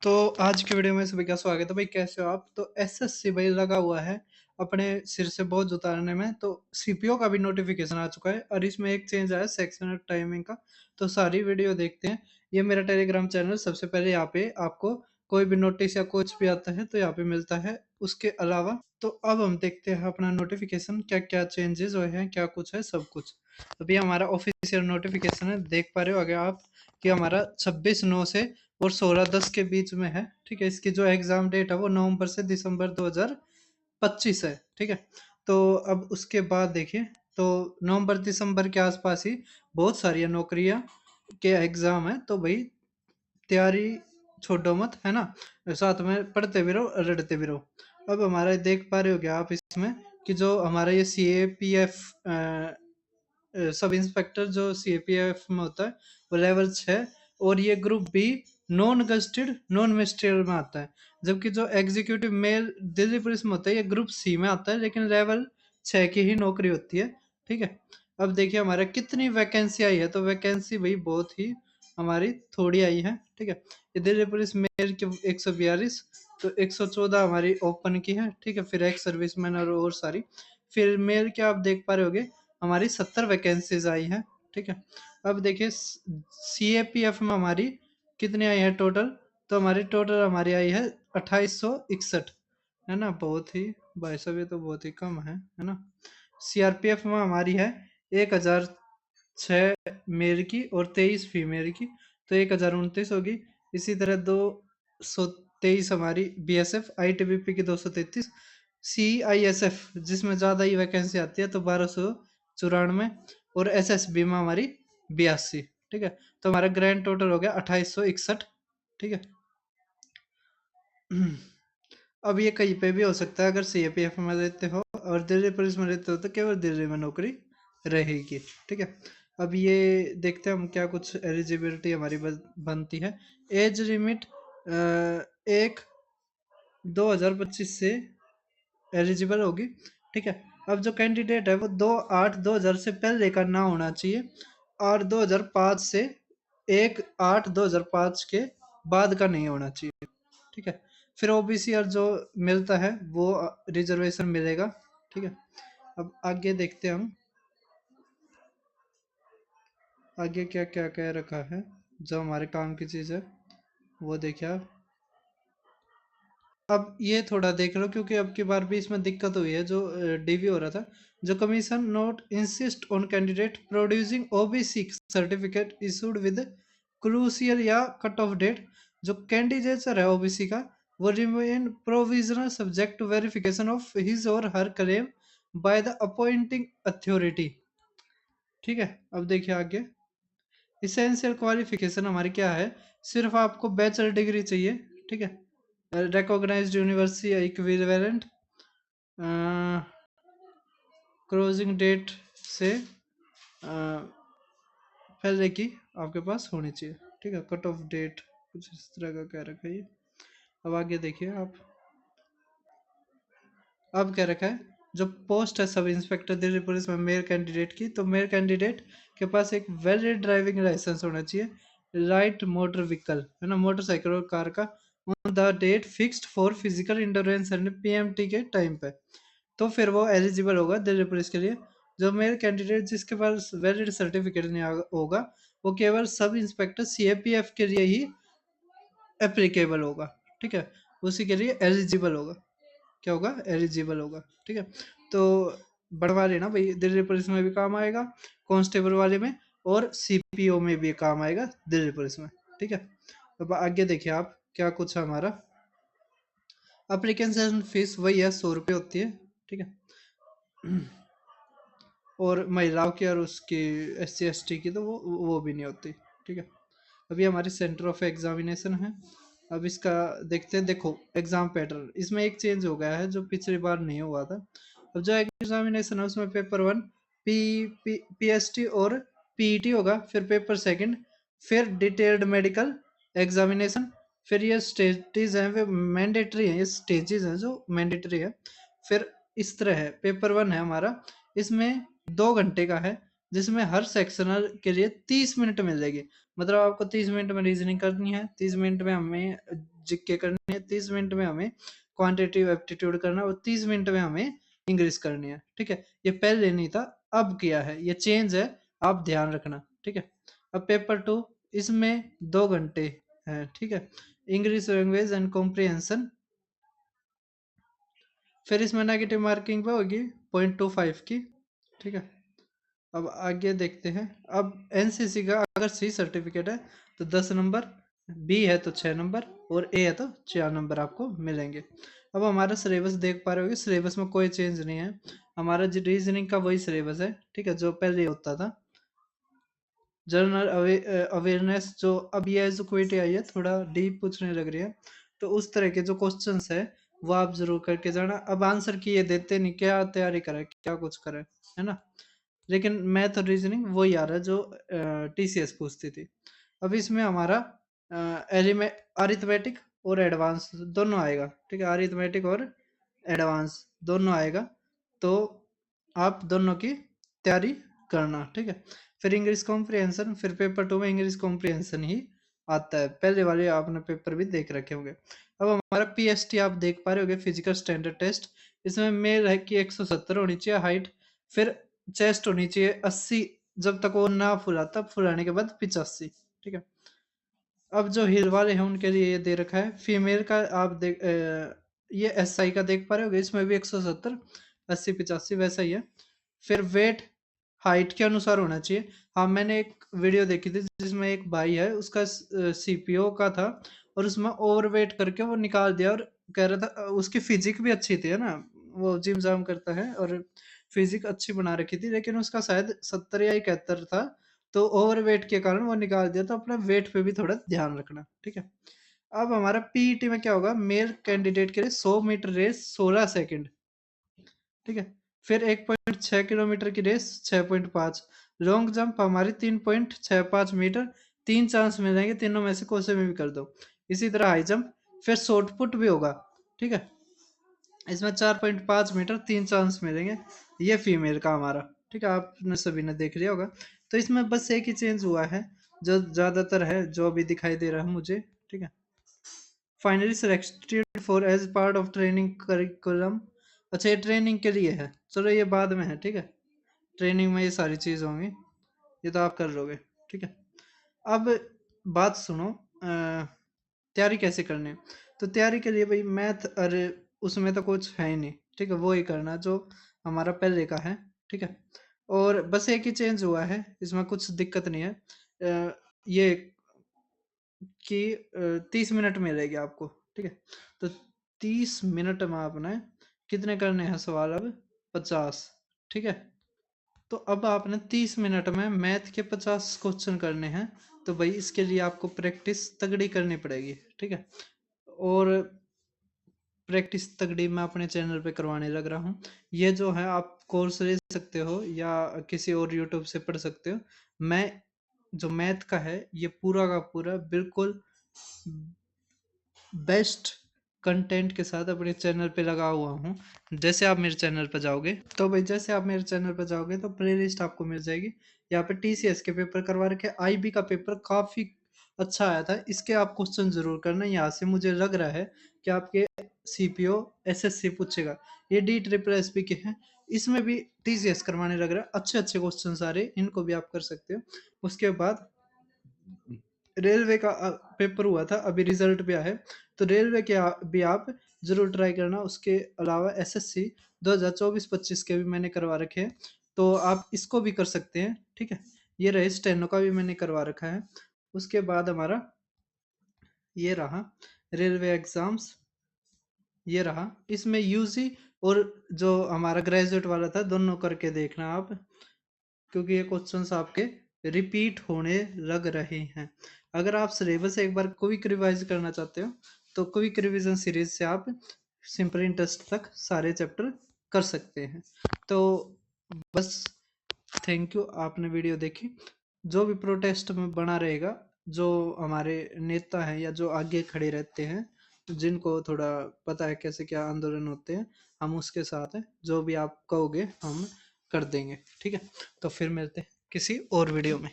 तो आज की वीडियो में सभी का स्वागत है भाई। कैसे हो आप? तो एसएससी भाई लगा हुआ है अपने सिर से बोझ उतारने में। तो सीपीओ का भी नोटिफिकेशन आ चुका है और इसमें एक चेंज आया सेक्शन और टाइमिंग का। तो सारी वीडियो देखते हैं। ये मेरा टेलीग्राम चैनल, सबसे पहले यहाँ पे आपको कोई भी नोटिस या कुछ भी आता है तो यहाँ पे मिलता है। उसके अलावा तो अब हम देखते हैं अपना नोटिफिकेशन, क्या क्या चेंजेस हुए हैं, क्या कुछ है, सब कुछ। अभी हमारा ऑफिशियल नोटिफिकेशन है, देख पा रहे हो आगे आप कि हमारा 26/9 से और 16/10 के बीच में है। ठीक है, इसकी जो एग्जाम डेट है वो नवंबर से दिसंबर 2025 है। ठीक है, तो अब उसके बाद देखिए, तो नवंबर दिसंबर के आसपास ही बहुत सारी नौकरियां के एग्जाम है। तो भाई तैयारी छोड़ो मत, है ना। साथ में पढ़ते भी रहो, रटते भी रहो। अब हमारा देख पा रहे हो क्या आप इसमें कि जो हमारा ये CAPF सब इंस्पेक्टर जो CAPF में होता है वो लेवल 6, और ये group B non gazetted non ministerial में आता है। जबकि जो एग्जीक्यूटिव मेल दिल्ली पुलिस में होता है ये ग्रुप सी में आता है, लेकिन लेवल 6 की ही नौकरी होती है। ठीक है, अब देखिए हमारा कितनी वैकेंसी आई है। तो वैकेंसी भाई बहुत ही हमारी थोड़ी आई है। ठीक है, ये दिल्ली पुलिस मेल की 142, तो 114 हमारी ओपन की है। ठीक है, फिर एक्स सर्विसमैन और सारी। फिर मेल के आप देख पा रहे होगे हमारी 70 वैकेंसीज आई हैं। ठीक है, अब देखिए CAPF में हमारी कितनी आई है टोटल। तो हमारी टोटल हमारी आई है 2861, है ना। बहुत ही भाई साहब, ये तो बहुत ही कम है ना। CRPF में हमारी है 1006 मेल की और 23 फीमेल की, तो 1029 होगी। इसी तरह 223 हमारी BSF, ITBP की 233, CISF जिसमें ज़्यादा ही वैकेंसी आती है तो 1294, और SSB में हमारी 82। ठीक है, तो हमारा ग्रैंड टोटल हो गया 2861। ठीक है, अब ये कहीं पे भी हो सकता है। अगर CAPF में लेते हो और दिल्ली पुलिस में लेते हो तो केवल दिल्ली में नौकरी रहेगी। ठीक है, अब ये देखते हैं हम क्या कुछ एलिजिबिलिटी हमारी बनती है। एज लिमिट 1/2025 से एलिजिबल होगी। ठीक है, अब जो कैंडिडेट है वो 2/8/2000 से पहले का ना होना चाहिए, और 2005 से 1/8/2005 के बाद का नहीं होना चाहिए। ठीक है, फिर OBC और जो मिलता है वो रिजर्वेशन मिलेगा। ठीक है, अब आगे देखते हैं हम आगे क्या क्या कह रखा है। जो हमारे काम की चीज़ है वो देखिए आप। अब ये थोड़ा देख लो, क्योंकि अब की बार भी इसमें दिक्कत हुई है। जो DV हो रहा था, जो commission not insist on candidate producing OBC certificate issued with crucial या कट ऑफ डेट। जो कैंडिडेचर है OBC का वो remain provisional subject to verification of his और her claim by the appointing authority. ठीक है, अब देखिए आगे इसेंशियल क्वालिफिकेशन हमारी क्या है। सिर्फ आपको बैचलर डिग्री चाहिए। ठीक है, recognized university equivalent closing date से पहले की आपके पास होनी चाहिए। ठीक है, कट ऑफ डेट कुछ इस तरह का कह रखा है ये। अब आगे देखिए आप, अब क्या रखा है। जो पोस्ट है सब इंस्पेक्टर दिल्ली पुलिस में मेल कैंडिडेट की, तो मेल कैंडिडेट के पास एक वैलिड ड्राइविंग लाइसेंस होना चाहिए, राइट मोटर व्हीकल, है ना, मोटरसाइकिल और कार का, on the date fixed for physical endurance and PMT के टाइम पे। तो फिर वो एलिजिबल होगा दिल्ली पुलिस के लिए। जो मेल कैंडिडेट जिसके पास वैलिड सर्टिफिकेट नहीं होगा वो केवल सब इंस्पेक्टर CAPF के लिए ही एप्लीकेबल होगा। ठीक है, उसी के लिए एलिजिबल होगा। क्या होगा? एलिजिबल होगा। ठीक है, तो बढ़वा लेना भाई, दिल्ली पुलिस में भी काम आएगा, कांस्टेबल वाले में, और CPO में भी काम आएगा दिल्ली पुलिस में। ठीक है, अब आगे देखिए आप क्या कुछ है हमारा। एप्लीकेशन फीस वही है, 100 रुपये होती है। ठीक है, और महिलाओं की और उसकी SC ST की तो वो भी नहीं होती। ठीक है, अभी हमारी सेंटर ऑफ एग्जामिनेशन है। अब इसका देखते हैं। देखो एग्जाम पैटर्न इसमें एक चेंज हो गया है जो पिछली बार नहीं हुआ था। अब जो एग्जामिनेशन है उसमें पेपर 1 PST और PET होगा, फिर पेपर 2 फिर डिटेल्ड मेडिकल एग्जामिनेशन, फिर ये स्टेजेस हैं वे मैंडेटरी हैं, ये स्टेजेस हैं जो मैंडेटरी है। फिर इस तरह है, पेपर 1 है हमारा, इसमें 2 घंटे का है, जिसमें हर सेक्शनल के लिए 30 मिनट मिलेगी। मतलब आपको 30 मिनट में रीजनिंग करनी है, 30 मिनट में हमें जीके करनी है, 30 मिनट में हमें क्वांटिटेटिव एप्टीट्यूड करना है और 30 मिनट में हमें इंग्लिश करनी है। ठीक है, ये पहले नहीं था, अब किया है, ये चेंज है, आप ध्यान रखना। ठीक है, अब पेपर 2, इसमें 2 घंटे है। ठीक है, इंग्लिश लैंग्वेज एंड कॉम्प्रिहेंशन। फिर इसमें नेगेटिव मार्किंग पे होगी 0.25 की। ठीक है, अब आगे देखते हैं। अब एनसीसी का अगर सी सर्टिफिकेट है तो 10 नंबर, बी है तो 6 नंबर और ए है तो 4 नंबर आपको मिलेंगे। अब हमारा सिलेबस देख पा रहे होगे, सिलेबस में कोई चेंज नहीं है, हमारा रीजनिंग का वही सिलेबस है। ठीक है, जो पहले होता था। जनरल अवेयरनेस, जो अब ये जो क्वेटी आई है थोड़ा डीप पूछने लग रही है, तो उस तरह के जो क्वेश्चंस है वो आप जरूर करके जाना। अब आंसर की ये देते नहीं, क्या तैयारी करें, क्या कुछ करें, है ना। लेकिन मैथ और रीजनिंग वही आ रहा है जो टीसीएस पूछती थी। अब इसमें हमारा अरिथमेटिक और एडवांस दोनों आएगा। ठीक है, अरिथमेटिक और एडवांस दोनों आएगा, तो आप दोनों की तैयारी करना। ठीक है, फिर इंग्लिश कॉम्प्रिहेंशन, फिर पेपर 2 में इंग्लिश कॉम्प्रिहेंशन ही आता है, पहले वाले आपने पेपर भी देख रखे होंगे। अब हमारा पीएसटी आप देख पा रहे होंगे, फिजिकल स्टैंडर्ड टेस्ट। इसमें मेल है कि 170 होनी चाहिए हाइट, फिर चेस्ट होनी चाहिए 80, जब तक वो ना फुला तब फुलाने के बाद 85। ठीक है, अब जो हिल वाले हैं उनके लिए ये दे रखा है। फीमेल का आप ये एसआई का देख पा रहे होगे, इसमें भी 170, 80, 85 वैसा ही है। फिर वेट हाइट के अनुसार होना चाहिए। हाँ, मैंने एक वीडियो देखी थी जिसमें एक भाई है, उसका सीपीओ का था और उसमें ओवरवेट करके वो निकाल दिया और कह रहा था उसकी फिजिक भी अच्छी थी, है ना, वो जिम जाम करता है और फिजिक अच्छी बना रखी थी, लेकिन उसका शायद 70 या 71 था, तो ओवरवेट के कारण वो निकाल दिया। तो अपना वेट पे भी थोड़ा ध्यान रखना। ठीक है, अब हमारा पीईटी में क्या होगा, मेल कैंडिडेट के लिए 100 मीटर रेस 16 सेकंड। ठीक है, फिर 1.6 किलोमीटर की रेस 6.5, लॉन्ग जंप हमारी 3.65 मीटर, 3 चांस मिल जाएंगे, तीनों में से कोई से भी कर दो। इसी तरह हाई जंप, फिर शॉर्ट पुट भी होगा। ठीक है, इसमें 4.5 मीटर, 3 चांस मिलेंगे। ये फीमेल का हमारा। ठीक है, आपने सभी ने देख लिया होगा। तो इसमें बस एक ही चेंज हुआ है जो ज्यादातर है, जो अभी दिखाई दे रहा है मुझे। ठीक है, finally selected for as part of training curriculum. अच्छा, ये ट्रेनिंग के लिए है, चलो ये बाद में है। ठीक है, ट्रेनिंग में ये सारी चीज होंगी, ये तो आप कर लोगे। ठीक है, अब बात सुनो, तैयारी कैसे करनी है। तो तैयारी के लिए भाई मैथ, अरे उसमें तो कुछ है ही नहीं। ठीक है, वो ही करना जो हमारा पहले का है। ठीक है, और बस एक ही चेंज हुआ है, इसमें कुछ दिक्कत नहीं है। ये कि 30 मिनट मिलेगी आपको। ठीक है, तो 30 मिनट में आपने कितने करने हैं सवाल, अब 50। ठीक है, तो अब आपने 30 मिनट में मैथ के 50 क्वेश्चन करने हैं, तो भाई इसके लिए आपको प्रैक्टिस तगड़ी करनी पड़ेगी। ठीक है, और प्रैक्टिस तगड़ी मैं अपने चैनल पे करवाने लग रहा हूँ। ये जो है आप कोर्स ले सकते हो या किसी और यूट्यूब से पढ़ सकते हो। मैं जो मैथ का है ये पूरा का पूरा बिल्कुल बेस्ट कंटेंट के साथ अपने चैनल पे लगा हुआ हूँ। जैसे आप मेरे चैनल पर जाओगे, तो भाई जैसे आप मेरे चैनल पर जाओगे तो प्लेलिस्ट आपको मिल जाएगी। यहाँ पे टीसीएस के पेपर करवा रखे, आईबी का पेपर काफी अच्छा आया था, इसके आप क्वेश्चन जरूर करना। यहाँ से मुझे लग रहा है कि आपके सीपीओ एसएससी पूछेगा। ये डी ट्रिपल एसपी के हैं, इसमें भी टीसीएस करवाने लग रहा है, अच्छे अच्छे क्वेश्चन सारे, इनको भी आप कर सकते हो। उसके बाद रेलवे का पेपर हुआ था, अभी रिजल्ट भी आया है, तो रेलवे के भी आप जरूर ट्राई करना। उसके अलावा एसएससी 2024-25 के भी मैंने करवा रखे हैं, तो आप इसको भी कर सकते हैं। ठीक है, ये रहे, स्टेनो का भी मैंने करवा रखा है। उसके बाद हमारा ये रहा रेलवे एग्जाम्स, ये रहा, इसमें यूजी और जो हमारा ग्रेजुएट वाला था दोनों करके देखना आप, क्योंकि ये क्वेश्चंस आपके रिपीट होने लग रहे हैं। अगर आप सिलेबस एक बार क्विक रिवाइज करना चाहते हो तो क्विक रिवीजन सीरीज से आप सिंपल इंटरेस्ट तक सारे चैप्टर कर सकते हैं। तो बस, थैंक यू, आपने वीडियो देखी। जो भी प्रोटेस्ट में बना रहेगा, जो हमारे नेता हैं या जो आगे खड़े रहते हैं, जिनको थोड़ा पता है कैसे क्या आंदोलन होते हैं, हम उसके साथ हैं, जो भी आप कहोगे हम कर देंगे। ठीक है, तो फिर मिलते हैं। किसी और वीडियो में।